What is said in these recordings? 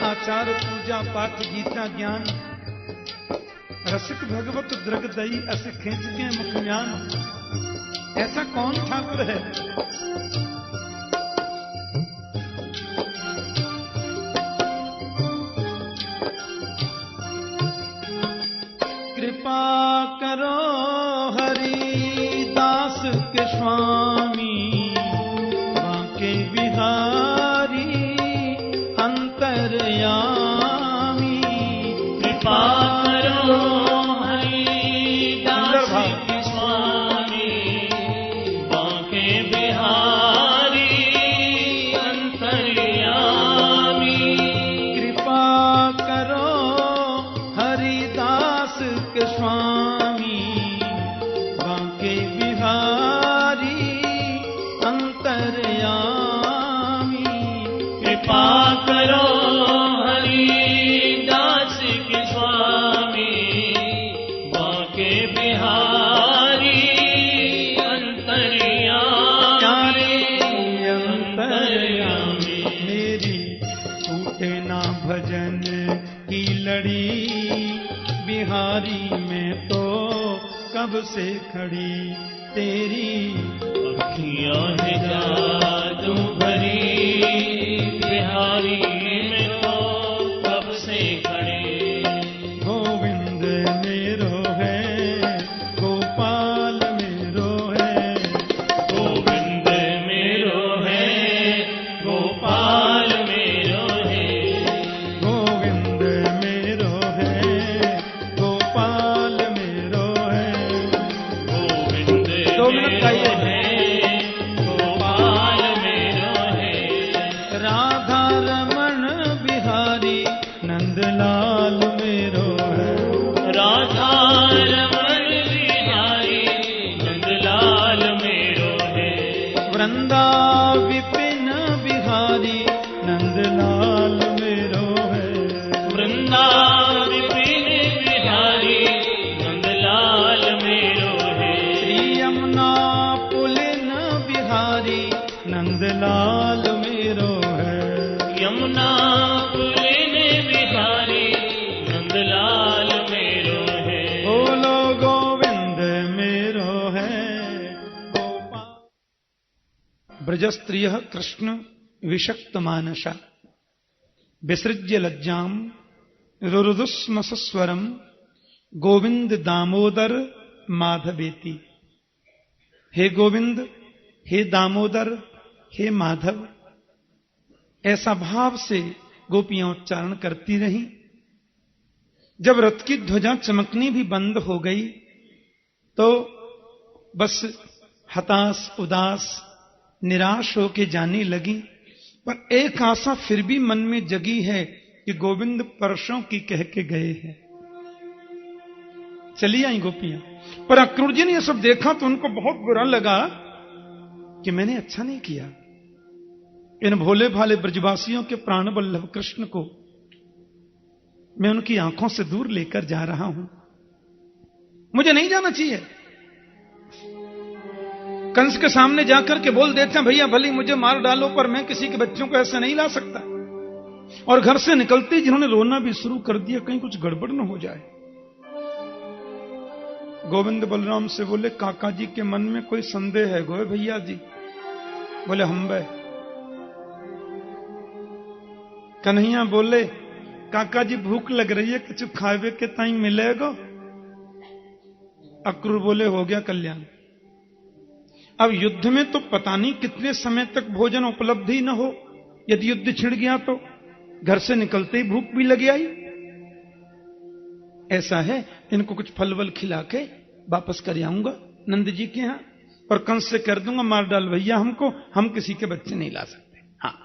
आचार पूजा पाठ गीता ज्ञान, रसिक भगवत द्रग दई अस खींच के मुख ज्ञान। ऐसा कौन ठाकुर है? कृपा करो हरिदास के स्वामी, बांके बिहारी अंतर्यामी। कृपा करो हरिदास के स्वामी, बांके बिहारी अंतर्यामी। कृपा करो हरिदास के स्वामी, बांके बिहारी अंतर्यामी। कृपा करो हरिदास के स्वामी, बांके बिहारी अंतर्यामी। अंतर्यामी मेरी छूटे ना भजन की लड़ी, बिहारी में तो कब से खड़ी तेरी अखियाँ है जादू भरी, बिहारी में तो कब से खड़े। गोविंद मेरो है, गोपाल मेरो है। गोविंद मेरो है, गोपाल मेरो है। गोविंद मेरो है, गोपाल मेरो है। गोविंद 2 मिनट चाहिए। गोपाल मेरो है। राधा रमण बिहारी नंदलाल मेरो है। राधा रमण बिहारी नंदलाल मेरो है। वृंदा विपिन बिहारी नंदलाल मेरो है। वृंदा विपिन बिहारी नंदलाल मेरो है। श्री यमुना पुलिन बिहारी नंदलाल मेरो है। यमुना पुलिन बिहारी नंदलाल मेरो है। बोलो गोविंद मेरो है, गोपाल। ब्रजस्त्रियः कृष्ण विषक्त मानसा, विसृज्य लज्जाम रुरुदुस्म सस्वरम, गोविंद दामोदर माधवेति। हे गोविंद, हे दामोदर, हे माधव, ऐसा भाव से गोपियां उच्चारण करती रहीं। जब रथ की ध्वजा चमकनी भी बंद हो गई तो बस हताश उदास निराश होके जाने लगी। पर एक आशा फिर भी मन में जगी है कि गोविंद परसों की कह के गए हैं। चली आई गोपियां। पर अक्रूर जी ने यह सब देखा तो उनको बहुत बुरा लगा कि मैंने अच्छा नहीं किया। इन भोले भाले ब्रजवासियों के प्राण वल्लभ कृष्ण को मैं उनकी आंखों से दूर लेकर जा रहा हूं। मुझे नहीं जाना चाहिए। कंस के सामने जाकर के बोल देते हैं, भैया भली मुझे मार डालो पर मैं किसी के बच्चों को ऐसे नहीं ला सकता। और घर से निकलते ही जिन्होंने रोना भी शुरू कर दिया, कहीं कुछ गड़बड़ न हो जाए। गोविंद बलराम से बोले, काका जी के मन में कोई संदेह है गोए भैया जी? बोले हम बे। कन्हैया बोले, काका जी भूख लग रही है, कुछ खावे के ताई मिलेगा? अक्रूर बोले, हो गया कल्याण। अब युद्ध में तो पता नहीं कितने समय तक भोजन उपलब्ध ही न हो। यदि युद्ध छिड़ गया तो घर से निकलते ही भूख भी लग आई। ऐसा है, इनको कुछ फल वल खिला के वापस कर आऊंगा नंद जी के यहां, और कंस से कर दूंगा मार डाल भैया हमको, हम किसी के बच्चे नहीं ला सकते। हाँ,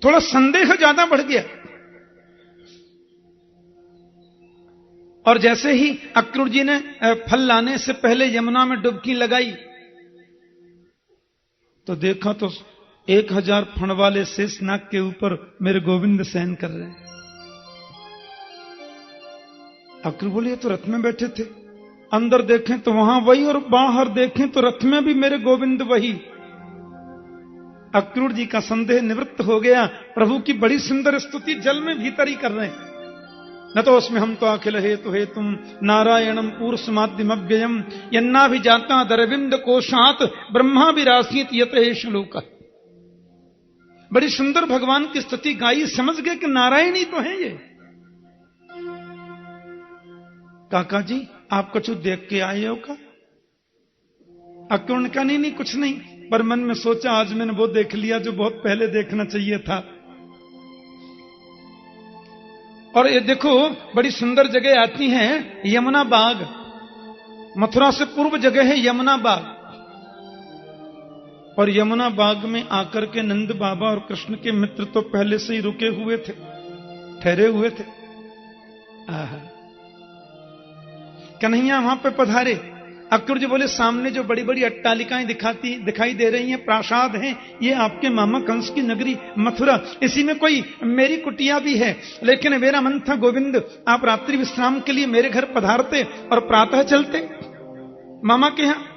थोड़ा संदेह ज्यादा बढ़ गया। और जैसे ही अक्रूर जी ने फल लाने से पहले यमुना में डुबकी लगाई तो देखा तो 1000 फण वाले शेषनाग के ऊपर मेरे गोविंद शयन कर रहे हैं। अक्रूर बोले, तो रथ में बैठे थे। अंदर देखें तो वहां वही, और बाहर देखें तो रथ में भी मेरे गोविंद वही। अक्रूर जी का संदेह निवृत्त हो गया। प्रभु की बड़ी सुंदर स्तुति जल में भीतर ही कर रहे हैं। न तो उसमें हम तो अखिल हेतु हे तुम नारायणम पूर्षमाद्यमव्ययम यन्ना भी जाता दरविंद कोशात ब्रह्मा विरासित यत श्लोक। बड़ी सुंदर भगवान की स्तुति गाई, समझ गए कि नारायण ही तो है ये। काका जी आप कुछ देख के आए हो का? अक्रूर ने कहा नहीं कुछ नहीं, पर मन में सोचा आज मैंने वो देख लिया जो बहुत पहले देखना चाहिए था। और ये देखो बड़ी सुंदर जगह आती है यमुना बाग। मथुरा से पूर्व जगह है यमुना बाग, और यमुना बाग में आकर के नंद बाबा और कृष्ण के मित्र तो पहले से ही रुके हुए थे, ठहरे हुए थे। कन्हैया वहां पे पधारे। अक्रूर जी बोले सामने जो बड़ी बड़ी अट्टालिकाएं दिखाई दे रही हैं, प्रासाद हैं, ये आपके मामा कंस की नगरी मथुरा। इसी में कोई मेरी कुटिया भी है, लेकिन मेरा मन था गोविंद आप रात्रि विश्राम के लिए मेरे घर पधारते और प्रातः चलते मामा के यहां।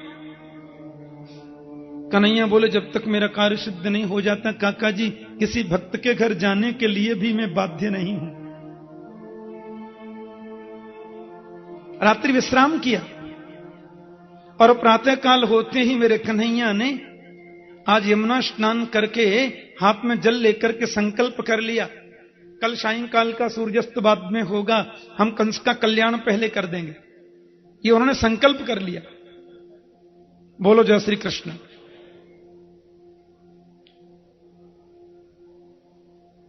कन्हैया बोले जब तक मेरा कार्य सिद्ध नहीं हो जाता काका जी, किसी भक्त के घर जाने के लिए भी मैं बाध्य नहीं हूं। रात्रि विश्राम किया और प्रातः काल होते ही मेरे कन्हैया ने आज यमुना स्नान करके हाथ में जल लेकर के संकल्प कर लिया, कल सायंकाल का सूर्यास्त बाद में होगा, हम कंस का कल्याण पहले कर देंगे। ये उन्होंने संकल्प कर लिया। बोलो जय श्री कृष्ण।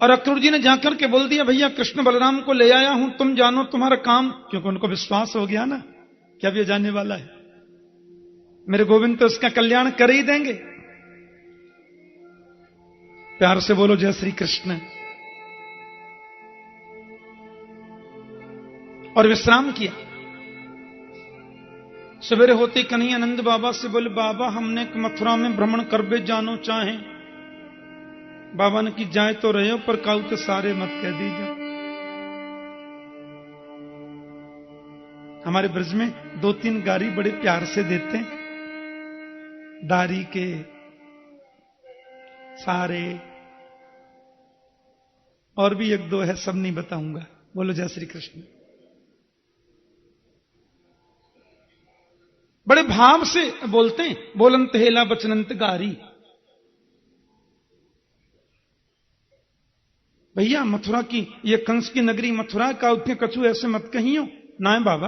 और अक्रूर जी ने जाकर के बोल दिया भैया कृष्ण बलराम को ले आया हूं, तुम जानो तुम्हारा काम। क्योंकि उनको विश्वास हो गया ना कि अब ये जाने वाला है, मेरे गोविंद तो उसका कल्याण कर ही देंगे। प्यार से बोलो जय श्री कृष्ण। और विश्राम किया। सवेरे होते कन्हैया नंद बाबा से बोले बाबा हमने मथुरा में भ्रमण करबे जानो चाहे। बाबा ने की जाए तो रहे हो पर काऊ तो सारे मत कह दीजिए। हमारे ब्रज में 2-3 गारी बड़े प्यार से देते हैं, दारी के सारे, और भी 1-2 है, सब नहीं बताऊंगा। बोलो जय श्री कृष्ण। बड़े भाव से बोलते हैं, बोलंत हेला बचनंत गारी। भैया मथुरा की ये कंस की नगरी मथुरा का उठे कछु ऐसे मत कहियो ना है बाबा।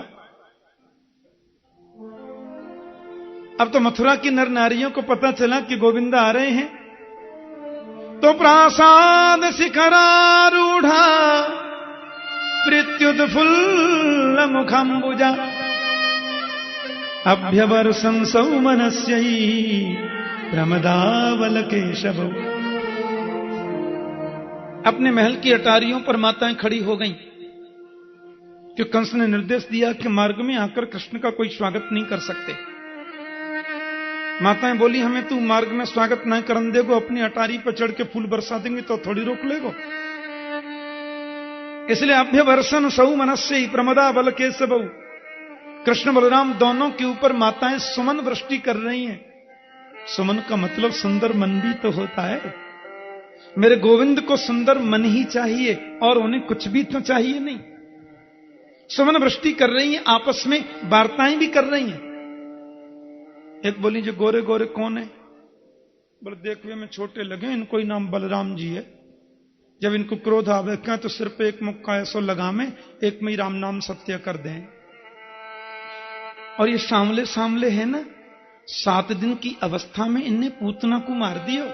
अब तो मथुरा की नर नारियों को पता चला कि गोविंदा आ रहे हैं, तो प्रासाद शिखरारूढ़ा प्रत्युत्फुल्ल मुखंबुजा अभ्यवर्षं सौमनस्यै प्रमदावल केशव। अपने महल की अटारियों पर माताएं खड़ी हो गईं, कि कंस ने निर्देश दिया कि मार्ग में आकर कृष्ण का कोई स्वागत नहीं कर सकते। माताएं बोली हमें तू मार्ग में स्वागत न करन देगो, अपनी अटारी पर चढ़ के फूल बरसा देंगे तो थोड़ी रोक लेगो। इसलिए अभ्यवर्षण सौ मनस्य प्रमदा बल केशव। कृष्ण बलराम दोनों के ऊपर माताएं सुमन वृष्टि कर रही हैं। सुमन का मतलब सुंदर मन भी तो होता है। मेरे गोविंद को सुंदर मन ही चाहिए और उन्हें कुछ भी तो चाहिए नहीं। सुमन वृष्टि कर रही हैं, आपस में वार्ताएं भी कर रही हैं। एक बोली जो गोरे गोरे कौन है? बोले देखने में छोटे लगे, इनको ही नाम बलराम जी है। जब इनको क्रोध आवे क्या तो सिर पे एक मुक्का ऐसो लगा में एक में ही राम नाम सत्य कर दें। और ये सामले सामले है ना, 7 दिन की अवस्था में इनने पूतना को मार दियो।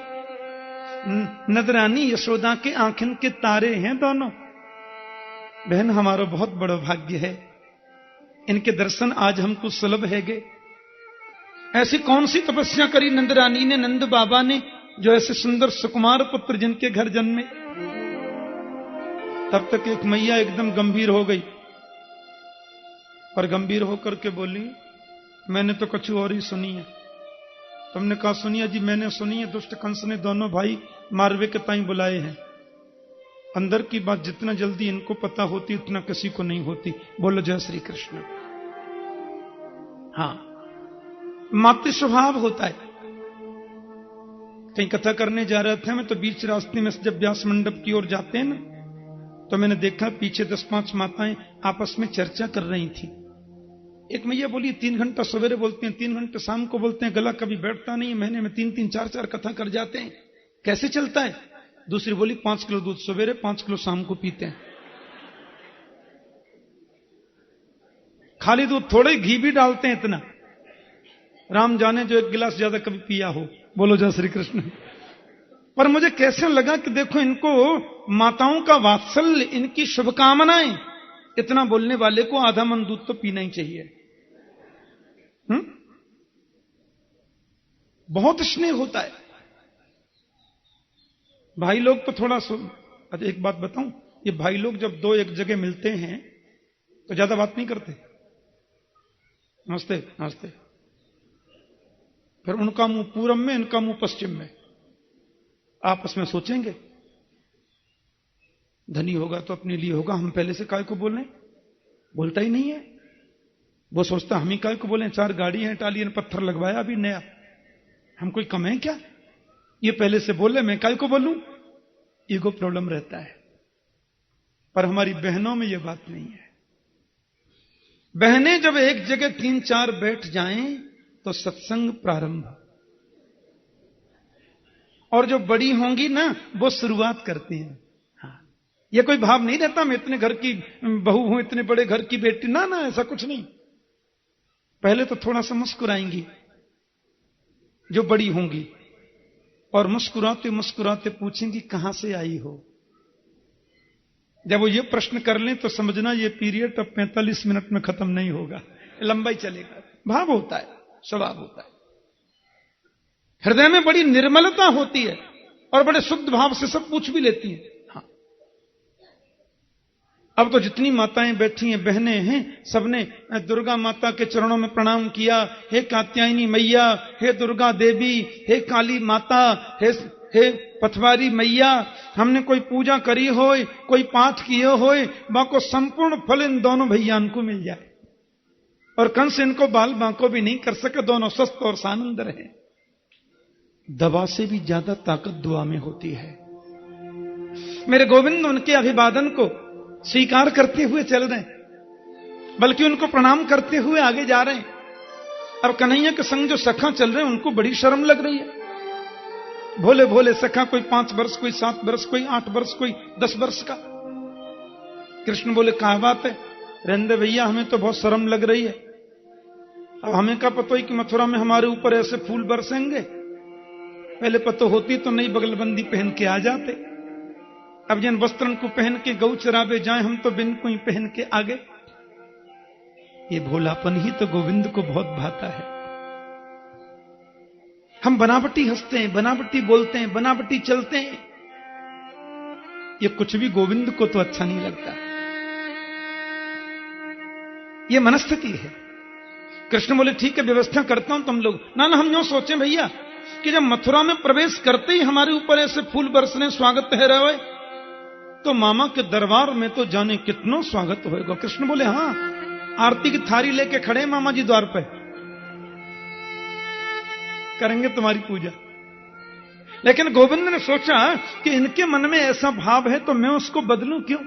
नदरानी यशोदा के आंखन के तारे हैं दोनों। बहन हमारा बहुत बड़ा भाग्य है, इनके दर्शन आज हमको सुलभ है गे। ऐसी कौन सी तपस्या करी नंदरानी ने, नंद बाबा ने, जो ऐसे सुंदर सुकुमार पुत्र जिनके घर जन्मे। तब तक एक मैया एकदम गंभीर हो गई, पर गंभीर होकर के बोली मैंने तो कुछ और ही सुनी है। तुमने कहा सुनिए जी? मैंने सुनी है, दुष्ट कंस ने दोनों भाई मारवे के ताई बुलाए हैं। अंदर की बात जितना जल्दी इनको पता होती उतना किसी को नहीं होती। बोलो जय श्री कृष्ण। हाँ, मातृ स्वभाव होता है। कहीं कथा करने जा रहे थे मैं, तो बीच रास्ते में जब व्यास मंडप की ओर जाते हैं ना, तो मैंने देखा पीछे 10-5 माताएं आपस में चर्चा कर रही थी। एक मैया बोली 3 घंटा सवेरे बोलते हैं, 3 घंटे शाम को बोलते हैं, गला कभी बैठता नहीं है, महीने में 3-3, 4-4 कथा कर जाते हैं, कैसे चलता है? दूसरी बोली 5 किलो दूध सवेरे 5 किलो शाम को पीते हैं, खाली दूध थोड़े, घी भी डालते हैं इतना, राम जाने जो 1 गिलास ज्यादा कभी पिया हो। बोलो जय श्री कृष्ण। पर मुझे कैसे लगा कि देखो इनको माताओं का वात्सल्य, इनकी शुभकामनाएं, इतना बोलने वाले को आधा मन दूध तो पीना ही चाहिए। बहुत स्नेह होता है। भाई लोग तो थोड़ा अच्छा एक बात बताऊं, ये भाई लोग जब 2 एक जगह मिलते हैं तो ज्यादा बात नहीं करते, नमस्ते नमस्ते, फिर उनका मुंह पूरब में, इनका मुंह पश्चिम में, आपस में सोचेंगे धनी होगा तो अपने लिए होगा, हम पहले से काय को बोलें, बोलता ही नहीं है। वो सोचता हम ही काय को बोलें, 4 गाड़ी हैं, टाली ने पत्थर लगवाया अभी नया, हम कोई कम है क्या, ये पहले से बोले मैं काय को बोलूं, ईगो प्रॉब्लम रहता है। पर हमारी बहनों में यह बात नहीं है। बहनें जब एक जगह 3-4 बैठ जाएं तो सत्संग प्रारंभ, और जो बड़ी होंगी ना वो शुरुआत करती हैं। हाँ, ये कोई भाव नहीं रहता मैं इतने घर की बहू हूं, इतने बड़े घर की बेटी, ना ना ऐसा कुछ नहीं। पहले तो थोड़ा सा मुस्कुराएंगी जो बड़ी होंगी, और मुस्कुराते मुस्कुराते पूछेंगी कहां से आई हो। जब वो ये प्रश्न कर लें तो समझना ये पीरियड अब 45 मिनट में खत्म नहीं होगा, लंबा ही चलेगा। भाव होता है, स्वभाव होता है, हृदय में बड़ी निर्मलता होती है और बड़े शुद्ध भाव से सब पूछ भी लेती हैं। हाँ, अब तो जितनी माताएं बैठी हैं, बहनें हैं, सबने दुर्गा माता के चरणों में प्रणाम किया। हे कात्यायनी मैया, हे दुर्गा देवी, हे काली माता, हे पथवारी मैया, हमने कोई पूजा करी होए, कोई पाठ किए होए, बाको संपूर्ण फल इन दोनों भैयान को मिल जाए। और कंस इनको बाल बांको भी नहीं कर सके, दोनों स्वस्थ और सानंद रहे। दवा से भी ज्यादा ताकत दुआ में होती है। मेरे गोविंद उनके अभिवादन को स्वीकार करते हुए चल रहे हैं, बल्कि उनको प्रणाम करते हुए आगे जा रहे हैं। अब कन्हैया के संग जो सखा चल रहे हैं उनको बड़ी शर्म लग रही है। भोले भोले सखा, कोई 5 वर्ष, कोई 7 वर्ष, कोई 8 वर्ष, कोई 10 वर्ष का। कृष्ण बोले क्या बात है, रहने भैया, हमें तो बहुत शर्म लग रही है। अब हमें क्या पता है कि मथुरा में हमारे ऊपर ऐसे फूल बरसेंगे, पहले पता होती तो नई बगलबंदी पहन के आ जाते। अब जिन वस्त्रन को पहन के गौ चरावे जाए, हम तो बिन को ही पहन के आगे। ये भोलापन ही तो गोविंद को बहुत भाता है। हम बनावटी हंसते हैं, बनावटी बोलते हैं, बनावटी चलते हैं, ये कुछ भी गोविंद को तो अच्छा नहीं लगता। ये मनस्थिति है। कृष्ण बोले ठीक है, व्यवस्था करता हूं तुम लोग। ना ना, हम यूं सोचे भैया कि जब मथुरा में प्रवेश करते ही हमारे ऊपर ऐसे फूल बरसने, स्वागत है रहे, तो मामा के दरबार में तो जाने कितना स्वागत होएगा। कृष्ण बोले हाँ, आरती की थारी लेके खड़े मामा जी द्वार पे, करेंगे तुम्हारी पूजा। लेकिन गोविंद ने सोचा कि इनके मन में ऐसा भाव है तो मैं उसको बदलूं क्यों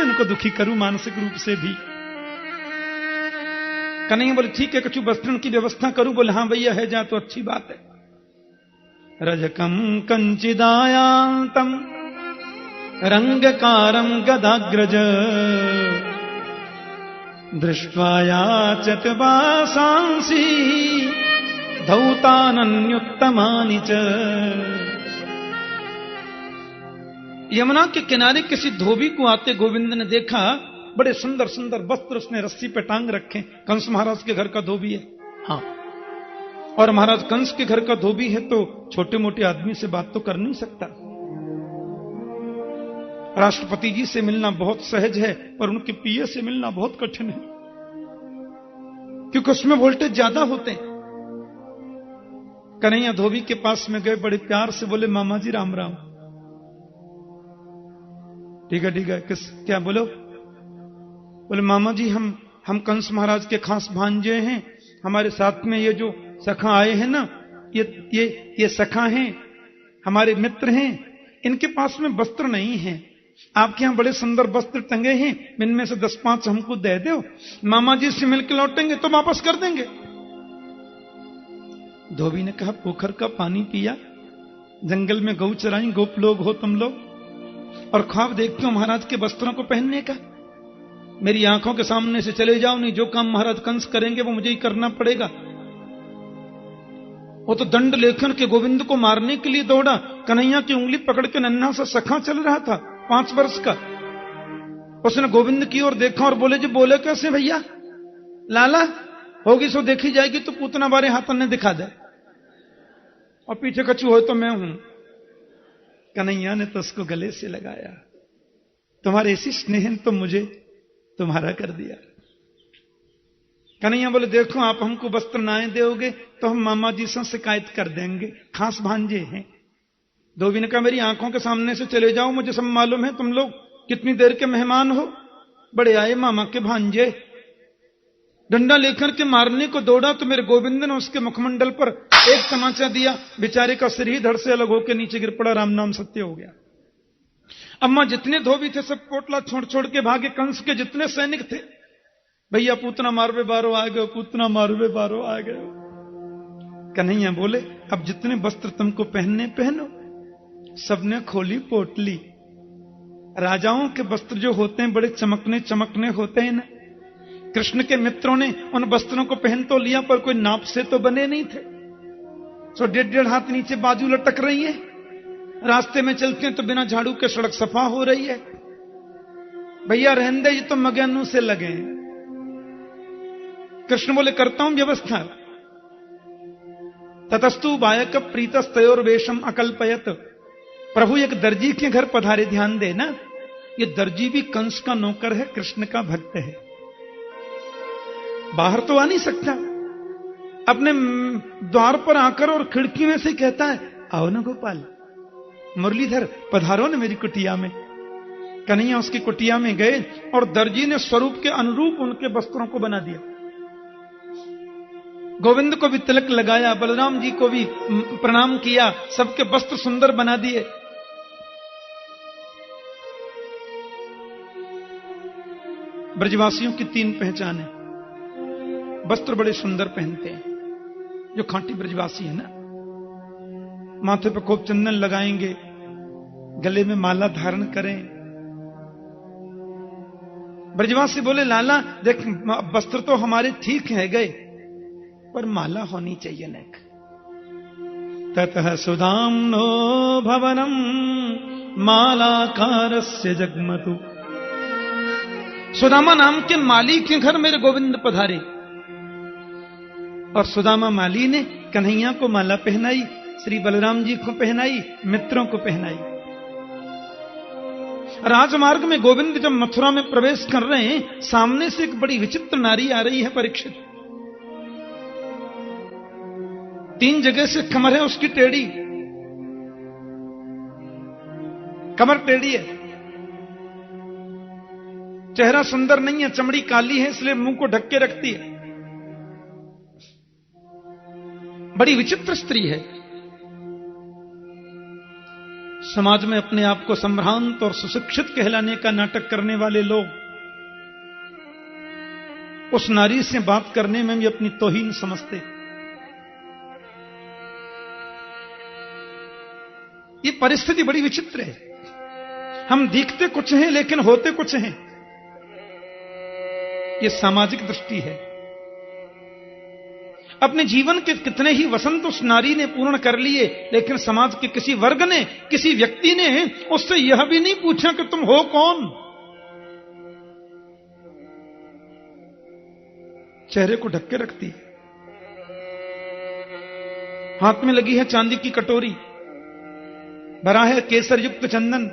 इनको दुखी करूं मानसिक रूप से भी। कन्हैया बोले ठीक है, कछु वस्त्रण की व्यवस्था करूं। बोले हाँ भैया, है जा तो अच्छी बात है। रजकम कंचिदायांतम रंगकारम गदाग्रज दृष्ट्वा याचत वासांसी धौतानन्युत्तमानि च। यमुना के किनारे किसी धोबी को आते गोविंद ने देखा, बड़े सुंदर सुंदर वस्त्र उसने रस्सी पे टांग रखे। कंस महाराज के घर का धोबी है। हाँ, और महाराज कंस के घर का धोबी है तो छोटे मोटे आदमी से बात तो कर नहीं सकता। राष्ट्रपति जी से मिलना बहुत सहज है, पर उनके पीए से मिलना बहुत कठिन है, क्योंकि उसमें वोल्टेज ज्यादा होते हैं। कन्हैया धोबी के पास में गए, बड़े प्यार से बोले मामा जी राम राम। ठीक है, क्या बोलो? बोले मामा जी हम कंस महाराज के खास भांजे हैं, हमारे साथ में ये जो सखा आए हैं ना, ये सखा हैं, हमारे मित्र हैं, इनके पास में वस्त्र नहीं है, आपके यहां बड़े सुंदर वस्त्र टंगे हैं, इनमें से 10-5 हमको दे दो, मामा जी से मिलकर लौटेंगे तो वापस कर देंगे। धोबी ने कहा, पोखर का पानी पिया, जंगल में गौ चराई, गोप लोग हो तुम लोग, और ख्वाब देखते हो महाराज के वस्त्रों को पहनने का। मेरी आंखों के सामने से चले जाओ, नहीं जो काम महाराज कंस करेंगे वो मुझे ही करना पड़ेगा। वो तो दंड लेखन के गोविंद को मारने के लिए दौड़ा, कन्हैया की उंगली पकड़ के नन्हा सा सखा चल रहा था 5 वर्ष का। उसने गोविंद की ओर देखा और बोले, जी बोले कैसे भैया? लाला होगी सो देखी जाएगी, तो पूतना बारे हाथन ने दिखा दे, और पीछे कछू हो तो मैं हूं। कन्हैया ने तो उसको गले से लगाया, तुम्हारे ऐसी स्नेह तो मुझे तुम्हारा कर दिया। कन्हैया बोले, देखो आप हमको वस्त्र नाए दोगे तो हम मामा जी से शिकायत कर देंगे, खास भांजे हैं। धोबी ने कहा, मेरी आंखों के सामने से चले जाओ, मुझे सब मालूम है, तुम लोग कितनी देर के मेहमान हो, बड़े आए मामा के भांजे। डंडा लेकर के मारने को दौड़ा तो मेरे गोविंद ने उसके मुखमंडल पर एक तमाचा दिया, बेचारे का सिर ही धड़ से अलग होकर नीचे गिर पड़ा, राम नाम सत्य हो गया। अम्मा जितने धोबी थे सब पोटला छोड़ छोड़ के भागे, कंस के जितने सैनिक थे, भैया पूतना मारवे बारो आ गए, पूतना मारवे बारो आ गए। कन्हैया बोले, अब जितने वस्त्र तुमको पहनने पहनो। सबने खोली पोटली। राजाओं के वस्त्र जो होते हैं बड़े चमकने चमकने होते हैं ना, कृष्ण के मित्रों ने उन वस्त्रों को पहन तो लिया, पर कोई नाप से तो बने नहीं थे। सो 1.5 हाथ नीचे बाजू लटक रही है, रास्ते में चलते हैं तो बिना झाड़ू के सड़क सफा हो रही है। भैया रहने दे, ये तो मगनु से लगे हैं। कृष्ण बोले, करता हूं व्यवस्था। ततस्तु बायक प्रीतस्तयोर वेशम अकल्पयत। प्रभु एक दर्जी के घर पधारे, ध्यान देना, ये दर्जी भी कंस का नौकर है, कृष्ण का भक्त है, बाहर तो आ नहीं सकता। अपने द्वार पर आकर और खिड़की में से कहता है, आओ ना गोपाल, मुरलीधर पधारो ना मेरी कुटिया में। कन्हैया उसकी कुटिया में गए और दर्जी ने स्वरूप के अनुरूप उनके वस्त्रों को बना दिया। गोविंद को भी तिलक लगाया, बलराम जी को भी प्रणाम किया, सबके वस्त्र सुंदर बना दिए। ब्रजवासियों की 3 पहचान है। वस्त्र बड़े सुंदर पहनते हैं जो खांटी ब्रजवासी है ना, माथे पे खूब चंदन लगाएंगे, गले में माला धारण करें। ब्रजवासी बोले, लाला देख वस्त्र तो हमारे ठीक है गए, पर माला होनी चाहिए नेक। ततः सुदाम्नो भवनम मालाकारस्य जगमतु। सुदामा नाम के माली के घर मेरे गोविंद पधारे, और सुदामा माली ने कन्हैया को माला पहनाई, श्री बलराम जी को पहनाई, मित्रों को पहनाई। राजमार्ग में गोविंद जब मथुरा में प्रवेश कर रहे हैं, सामने से एक बड़ी विचित्र नारी आ रही है, परीक्षित। 3 जगह से कमर है उसकी टेढ़ी, कमर टेढ़ी है, चेहरा सुंदर नहीं है, चमड़ी काली है, इसलिए मुंह को ढक के रखती है। बड़ी विचित्र स्त्री है। समाज में अपने आप को संभ्रांत और सुशिक्षित कहलाने का नाटक करने वाले लोग उस नारी से बात करने में भी अपनी तौहीन समझते। ये परिस्थिति बड़ी विचित्र है। हम दिखते कुछ हैं लेकिन होते कुछ हैं। ये सामाजिक दृष्टि है। अपने जीवन के कितने ही वसंत उस नारी ने पूर्ण कर लिए, लेकिन समाज के किसी वर्ग ने, किसी व्यक्ति ने उससे यह भी नहीं पूछा कि तुम हो कौन। चेहरे को ढक के रखती है, हाथ में लगी है चांदी की कटोरी, भरा है केसर युक्त चंदन,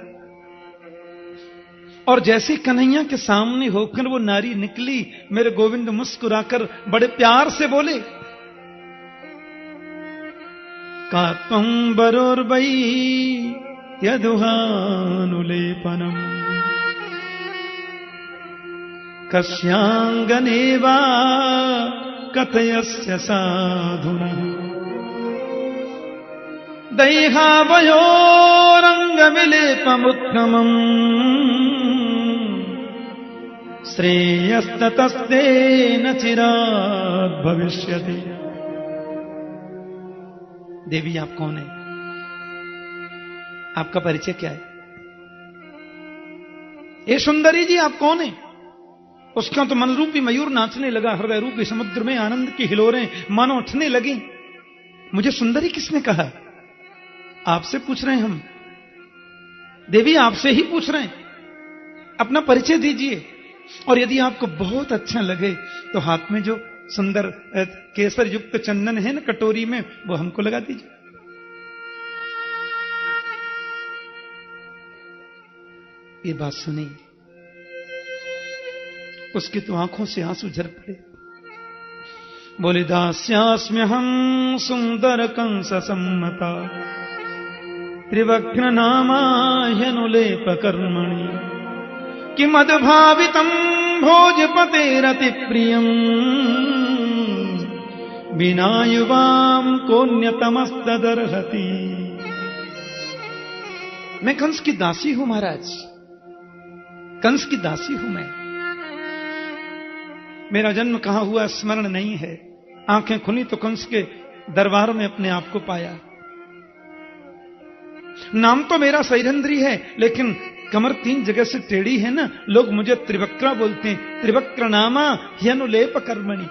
और जैसे कन्हैया के सामने होकर वो नारी निकली, मेरे गोविंद मुस्कुराकर बड़े प्यार से बोले, का त्वं वरोर्वै यदुहानुलेपनम् कस्यांगने वा कथयस्य साधुनः दैहावयोरङ्गविलेपमुत्तमम् श्रेयस्ततस्तेन चिरात् भविष्यति। देवी आप कौन है? आपका परिचय क्या है? ये सुंदरी जी आप कौन है? उसका तो मन रूपी मयूर नाचने लगा, हृदय रूपी समुद्र में आनंद की हिलोरें मानो उठने लगी। मुझे सुंदरी किसने कहा? आपसे पूछ रहे हैं हम देवी, आपसे ही पूछ रहे हैं। अपना परिचय दीजिए, और यदि आपको बहुत अच्छा लगे तो हाथ में जो सुंदर केसर युक्त चंदन है ना कटोरी में, वो हमको लगा दीजिए। ये बात सुनी, उसकी तो आंखों से आंसू झर पड़े। बोले दास्यास्म्यहं सुंदर कंस सम्मता त्रिवक्र नामाह्यनुलेप कर्मणि किमद्भावितं भोजपतेरति प्रियम् बिना युवाम कोन्यतमस्तदर्हति। मैं कंस की दासी हूं महाराज, कंस की दासी हूं मैं। मेरा जन्म कहां हुआ स्मरण नहीं है। आंखें खुली तो कंस के दरबार में अपने आप को पाया। नाम तो मेरा सैरंद्री है, लेकिन कमर 3 जगह से टेढ़ी है ना, लोग मुझे त्रिवक्रा बोलते हैं। त्रिवक्र नामा ह्यनुलेप कर्मणि।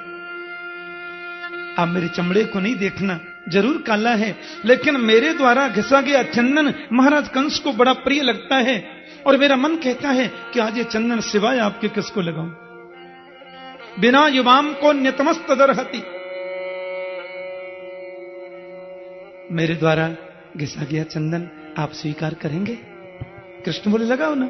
आप मेरे चमड़े को नहीं देखना, जरूर काला है, लेकिन मेरे द्वारा घिसा गया चंदन महाराज कंस को बड़ा प्रिय लगता है, और मेरा मन कहता है कि आज ये चंदन सिवाय आपके किसको लगाऊं। बिना युवाम को न्यतमस्तदर्हति। मेरे द्वारा घिसा गया चंदन आप स्वीकार करेंगे? कृष्ण बोले लगाओ ना।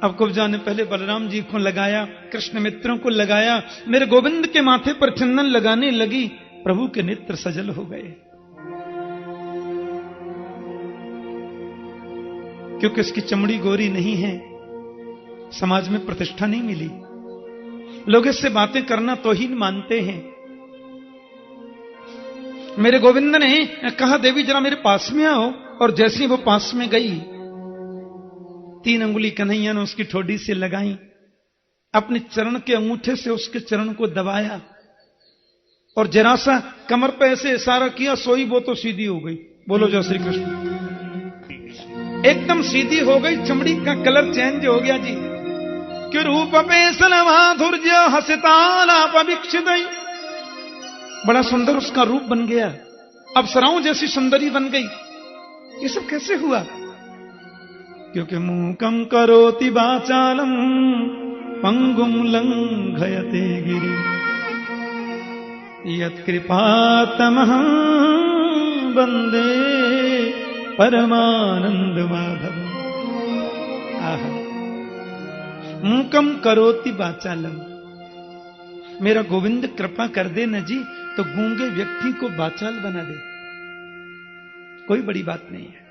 अब कुब्जा ने पहले बलराम जी को लगाया, कृष्ण मित्रों को लगाया, मेरे गोविंद के माथे पर चंदन लगाने लगी। प्रभु के नेत्र सजल हो गए, क्योंकि इसकी चमड़ी गोरी नहीं है, समाज में प्रतिष्ठा नहीं मिली, लोग इससे बातें करना तौहीन मानते हैं। मेरे गोविंद ने कहा देवी जरा मेरे पास में आओ, और जैसे ही वो पास में गई, 3 अंगुली कन्हैया ने उसकी ठोडी से लगाई, अपने चरण के अंगूठे से उसके चरण को दबाया, और जरा सा कमर पे ऐसे इशारा किया, सोई वो तो सीधी हो गई। बोलो जय श्री कृष्ण। एकदम सीधी हो गई, चमड़ी का कलर चेंज हो गया जी। कि रूप पेसल माधुर्य हसितालापवीक्षित, बड़ा सुंदर उसका रूप बन गया, अप्सराओं जैसी सुंदरी बन गई। ये सब कैसे हुआ? क्योंकि मूकम करोति वाचालम पंगुम लंघयते गिरि यत्कृपातमहं वंदे परमानंद माधव। आहा, मूकम करोति वाचालम, मेरा गोविंद कृपा कर दे न जी तो गूंगे व्यक्ति को वाचाल बना दे, कोई बड़ी बात नहीं है।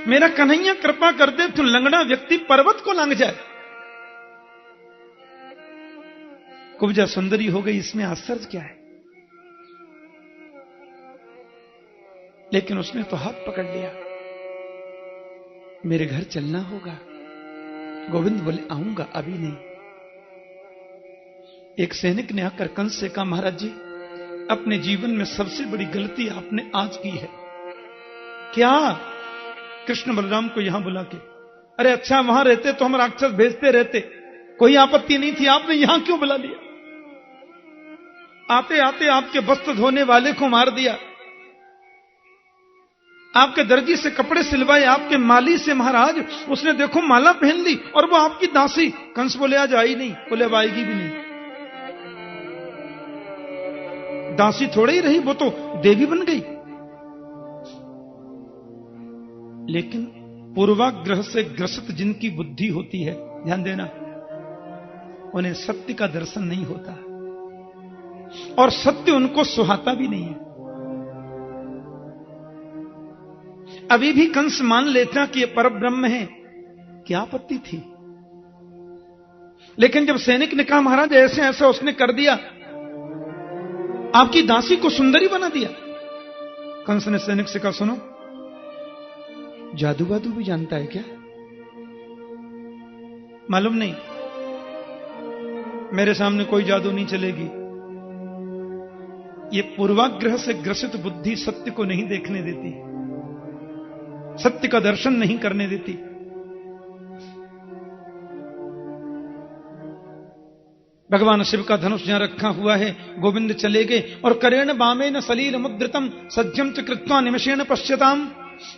मेरा कन्हैया कृपा कर दे तो लंगड़ा व्यक्ति पर्वत को लंघ जाए। कुब्जा सुंदरी हो गई, इसमें आश्चर्य क्या है? लेकिन उसने तो हाथ पकड़ लिया, मेरे घर चलना होगा। गोविंद बोले आऊंगा, अभी नहीं। एक सैनिक ने आकर कंस से कहा महाराज जी, अपने जीवन में सबसे बड़ी गलती आपने आज की है। क्या? कृष्ण बलराम को यहां बुला के, अरे अच्छा वहां रहते तो हम राक्षस भेजते रहते, कोई आपत्ति नहीं थी, आपने यहां क्यों बुला लिया? आते आते आपके वस्त्र धोने वाले को मार दिया, आपके दर्जी से कपड़े सिलवाए, आपके माली से महाराज उसने देखो माला पहन ली, और वो आपकी दासी। कंस बोले आज आई नहीं, बोले अब आएगी भी नहीं। दासी थोड़ी ही रही, वो तो देवी बन गई। लेकिन पूर्वाग्रह से ग्रसित जिनकी बुद्धि होती है, ध्यान देना, उन्हें सत्य का दर्शन नहीं होता, और सत्य उनको सुहाता भी नहीं है। अभी भी कंस मान लेता कि ये परब्रह्म है, क्या आपत्ति थी? लेकिन जब सैनिक ने कहा महाराज ऐसे ऐसा उसने कर दिया, आपकी दासी को सुंदरी बना दिया, कंस ने सैनिक से कहा, सुनो, जादू वादू भी जानता है क्या? मालूम नहीं, मेरे सामने कोई जादू नहीं चलेगी। ये पूर्वाग्रह से ग्रसित बुद्धि सत्य को नहीं देखने देती, सत्य का दर्शन नहीं करने देती। भगवान शिव का धनुष जहां रखा हुआ है, गोविंद चले गए और करेण बामेन सलील मुद्रितम सज्जम च कृत्वा निमिषेण पश्यताम।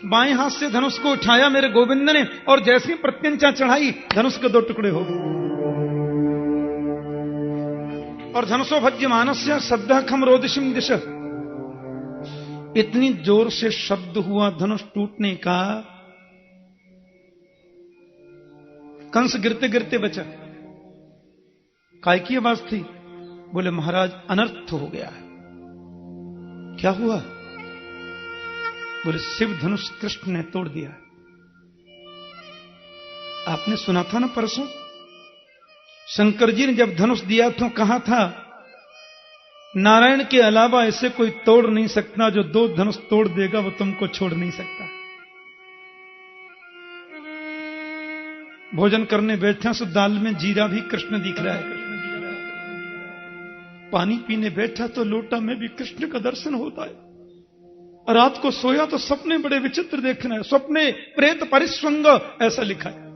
बाएं हाथ से धनुष को उठाया मेरे गोविंद ने, और जैसी प्रत्यंचा चढ़ाई, धनुष के 2 टुकड़े हो गए। और धनुषो भज्यमानस्य शब्दः खम रोदिशिम दिश, इतनी जोर से शब्द हुआ धनुष टूटने का, कंस गिरते गिरते बचा। काय की आवाज थी? बोले महाराज अनर्थ हो गया है। क्या हुआ? बोले शिव धनुष कृष्ण ने तोड़ दिया। आपने सुना था ना परसों, शंकर जी ने जब धनुष दिया तो कहा था, नारायण के अलावा ऐसे कोई तोड़ नहीं सकता, जो 2 धनुष तोड़ देगा वो तुमको छोड़ नहीं सकता। भोजन करने बैठा सो दाल में जीरा भी कृष्ण दिख रहा है, पानी पीने बैठा तो लोटा में भी कृष्ण का दर्शन होता है। और रात को सोया तो सपने बड़े विचित्र देखना है, स्वप्ने प्रेत परिस्वंग ऐसा लिखा है।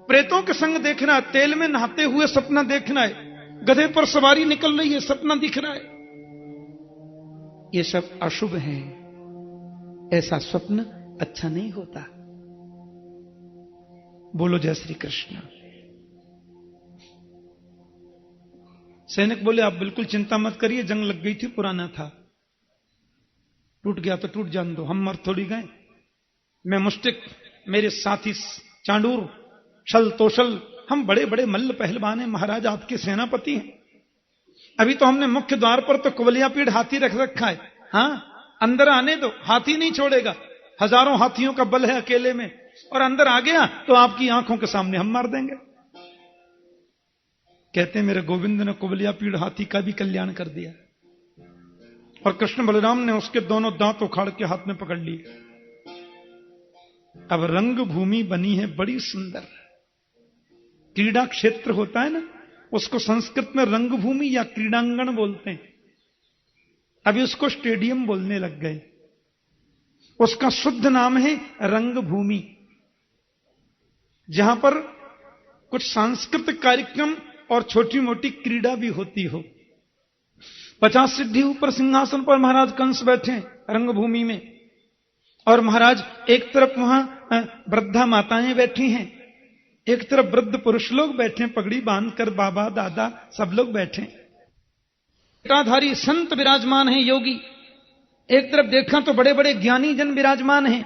प्रेतों के संग देखना है, तेल में नहाते हुए सपना देखना है, गधे पर सवारी निकल रही है सपना दिख रहा है। ये सब अशुभ है, ऐसा स्वप्न अच्छा नहीं होता। बोलो जय श्री कृष्ण। सैनिक बोले आप बिल्कुल चिंता मत करिए, जंग लग गई थी, पुराना था, टूट गया तो टूट जान दो, हम मर थोड़ी गए। मैं मुष्टिक, मेरे साथी चांडूर, छल तोशल, हम बड़े बड़े मल्ल पहलवान हैं, महाराज आपके सेनापति हैं। अभी तो हमने मुख्य द्वार पर तो कुबलिया पीढ़ हाथी रख रखा है, हाँ अंदर आने दो, हाथी नहीं छोड़ेगा, हजारों हाथियों का बल है अकेले में, और अंदर आ गया तो आपकी आंखों के सामने हम मार देंगे। कहते हैं मेरे गोविंद ने कुबलिया पीढ़ हाथी का भी कल्याण कर दिया, और कृष्ण बलराम ने उसके दोनों दांत उखाड़ के हाथ में पकड़ लिए। अब रंग भूमि बनी है बड़ी सुंदर, क्रीड़ा क्षेत्र होता है ना, उसको संस्कृत में रंग भूमि या क्रीड़ांगण बोलते हैं। अभी उसको स्टेडियम बोलने लग गए, उसका शुद्ध नाम है रंग भूमि, जहां पर कुछ सांस्कृतिक कार्यक्रम और छोटी मोटी क्रीड़ा भी होती हो। 50 सिद्धि ऊपर सिंहासन पर महाराज कंस बैठे रंगभूमि में, और महाराज एक तरफ वहां वृद्धा माताएं बैठी हैं, एक तरफ वृद्ध पुरुष लोग बैठे पगड़ी बांधकर, बाबा दादा सब लोग बैठे, जटाधारी संत विराजमान हैं, योगी। एक तरफ देखा तो बड़े बड़े ज्ञानी जन विराजमान हैं,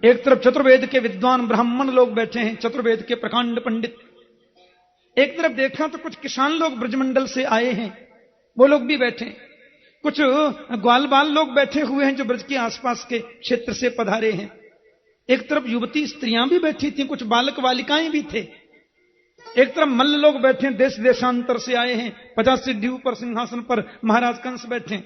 एक तरफ चतुर्वेद के विद्वान ब्राह्मण लोग बैठे हैं, चतुर्वेद के प्रकांड पंडित। एक तरफ देखा तो कुछ किसान लोग ब्रजमंडल से आए हैं, वो लोग भी बैठे, कुछ ग्वाल बाल लोग बैठे हुए हैं जो ब्रज के आसपास के क्षेत्र से पधारे हैं। एक तरफ युवती स्त्रियां भी बैठी थी, कुछ बालक बालिकाएं भी थे। एक तरफ मल्ल लोग बैठे, देश देशांतर से आए हैं, 50 सिद्धि ऊपर सिंहासन पर महाराज कंस बैठे,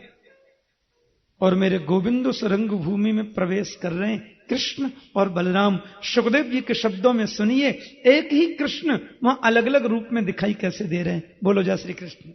और मेरे गोविंद उस रंग भूमि में प्रवेश कर रहे हैं, कृष्ण और बलराम। सुखदेव जी के शब्दों में सुनिए, एक ही कृष्ण वहां अलग अलग रूप में दिखाई कैसे दे रहे हैं। बोलो जय श्री कृष्ण।